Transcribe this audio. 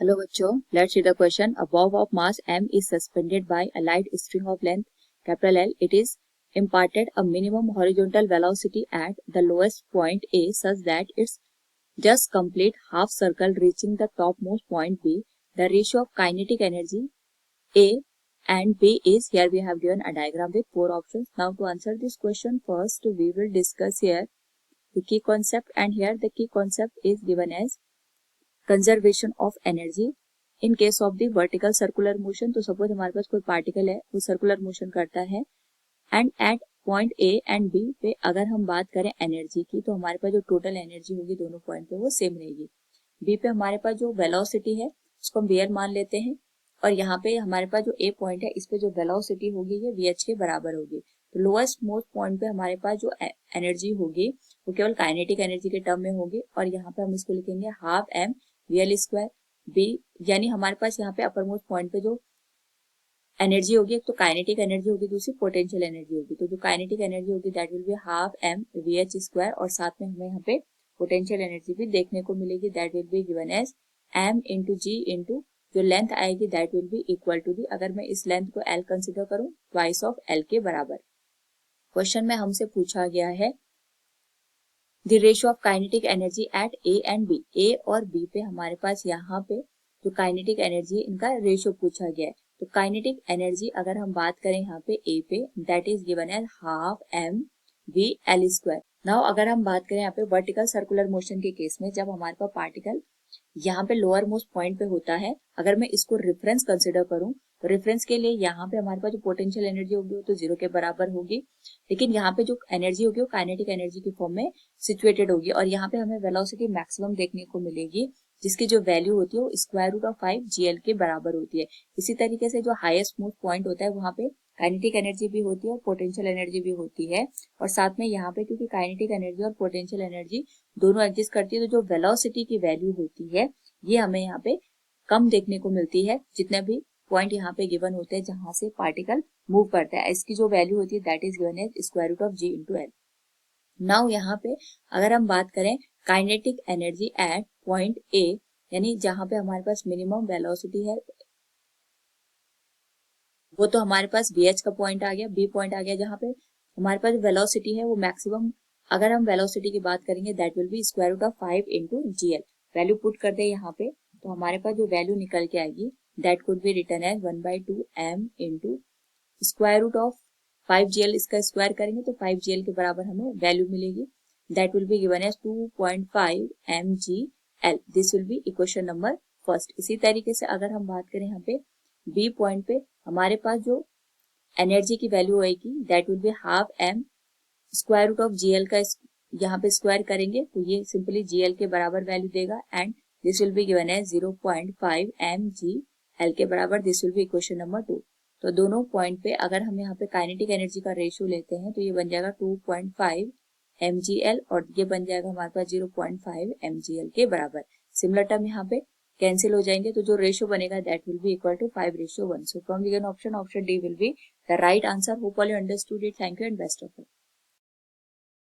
Hello बच्चों, let's see the question. A bob of mass m is suspended by a light string of length capital L. It is imparted a minimum horizontal velocity at the lowest point A such that its just complete half circle reaching the topmost point B. The ratio of kinetic energy A and B is, here we have given a diagram with 4 options. Now to answer this question, first we will discuss here the key concept, and here the key concept is given as conservation of energy in case of the vertical circular motion. तो suppose हमारे पास कोई particle है, वो circular motion करता है and at point A and B पे अगर हम बात करें एनर्जी की, तो हमारे पास जो टोटल एनर्जी होगी दोनों पॉइंट पे वो सेम रहेगी. बी पे हमारे पास जो वेलोसिटी है उसको हम वी मान लेते हैं, और यहाँ पे हमारे पास जो ए पॉइंट है इस पे जो वेलोसिटी होगी ये वी एच के बराबर होगी. तो लोएस्ट मोस्ट पॉइंट पे हमारे पास जो एनर्जी होगी वो केवल काइनेटिक एनर्जी के टर्म में होगी, और यहाँ पे हम इसको लिखेंगे half M V L square B. यानी हमारे पास यहाँ पे अपर मोस्ट पॉइंट पे जो एनर्जी होगी, एक तो काइनेटिक एनर्जी होगी, दूसरी पोटेंशियल एनर्जी होगी. तो जो काइनेटिक एनर्जी होगी that will be half M V H square, और साथ में हमें यहाँ पे पोटेंशियल एनर्जी भी देखने को मिलेगी that will be given as M into G into जो लेंथ आएगी that will be equal to D, अगर मैं इस लेंथ को एल कंसिडर करूं, ट्वाइस ऑफ एल के बराबर. क्वेश्चन में हमसे पूछा गया है the ratio of kinetic energy at A and B. A और बी पे हमारे पास यहाँ पे जो काइनेटिक एनर्जी है इनका रेशियो पूछा गया है. तो काइनेटिक एनर्जी अगर हम बात करें यहाँ पे ए पे that is given as half M V L square. Now अगर हम बात करें यहाँ पे वर्टिकल सर्कुलर मोशन के केस में, जब हमारे पास पार्टिकल यहाँ पे लोअर मोस्ट पॉइंट पे होता है, अगर मैं इसको रेफरेंस कंसिडर करूं तो रेफरेंस के लिए यहाँ पे हमारे पास जो पोटेंशियल एनर्जी होगी वो तो जीरो के बराबर होगी, लेकिन यहाँ पे जो एनर्जी होगी वो काइनेटिक एनर्जी की फॉर्म में सिचुएटेड होगी, और यहाँ पे हमें वेलोसिटी मैक्सिमम देखने को मिलेगी जिसकी जो वैल्यू होती है वो स्क्वायर रूट ऑफ 5 जीएल के बराबर होती है. इसी तरीके से जो हाईएस्ट मोस्ट पॉइंट होता है वहां पे काइनेटिक एनर्जी भी होती है और पोटेंशियल एनर्जी भी होती है, और साथ में यहाँ पे क्योंकि काइनेटिक एनर्जी और पोटेंशियल एनर्जी दोनों एग्जिस्ट करती है, तो जो वेलोसिटी की वैल्यू होती है ये हमें यहाँ पे कम देखने को मिलती है जितने भी पॉइंट यहाँ पे गिवन होते हैं जहां से पार्टिकल मूव करता है. इसकी जो वैल्यू होती है that is given as square root of G into L. Now यहाँ पे अगर हम बात करें kinetic energy at point A, यानी जहां पे हमारे पास मिनिमम वेलोसिटी है, वो तो हमारे पास वी एच का पॉइंट आ गया, बी पॉइंट आ गया जहां पे हमारे पास वेलोसिटी है वो मैक्सिमम. अगर हम वेलोसिटी की बात करेंगे that will be square root of 5 into G L. Value put कर दे यहाँ पे तो हमारे पास जो वैल्यू निकल के आएगी that could be written as 1/2 M into square root of 5 GL. इसका स्क्वायर करेंगे तो 5 जीएल के बराबर हमें वैल्यू मिलेगी that will be given as 2.5 M G L. This will be equation number first. इसी तरीके से अगर हम बात करें यहाँ पे बी पॉइंट पे हमारे पास जो एनर्जी की वैल्यू आएगी that will be half M square root of GL का यहाँ पे स्क्वायर करेंगे तो ये सिंपली जीएल के बराबर वैल्यू देगा, and this will be given as 0.5 M G L के बराबर. This will be equation number 2. तो दोनों पॉइंट पे अगर हम यहाँ पे काइनेटिक एनर्जी का रेशियो लेते हैं तो ये बन जाएगा 2.5 एम जी एल, और ये बन जाएगा हमारे पास 0.5 एम जी एल के बराबर. सिमिलर टर्म यहाँ पे कैंसिल हो जाएंगे, तो जो रेशियो बनेगा that will be equal to 5:1. So from given option D will be the right answer. Hope all you understood it. Thank you and best of luck.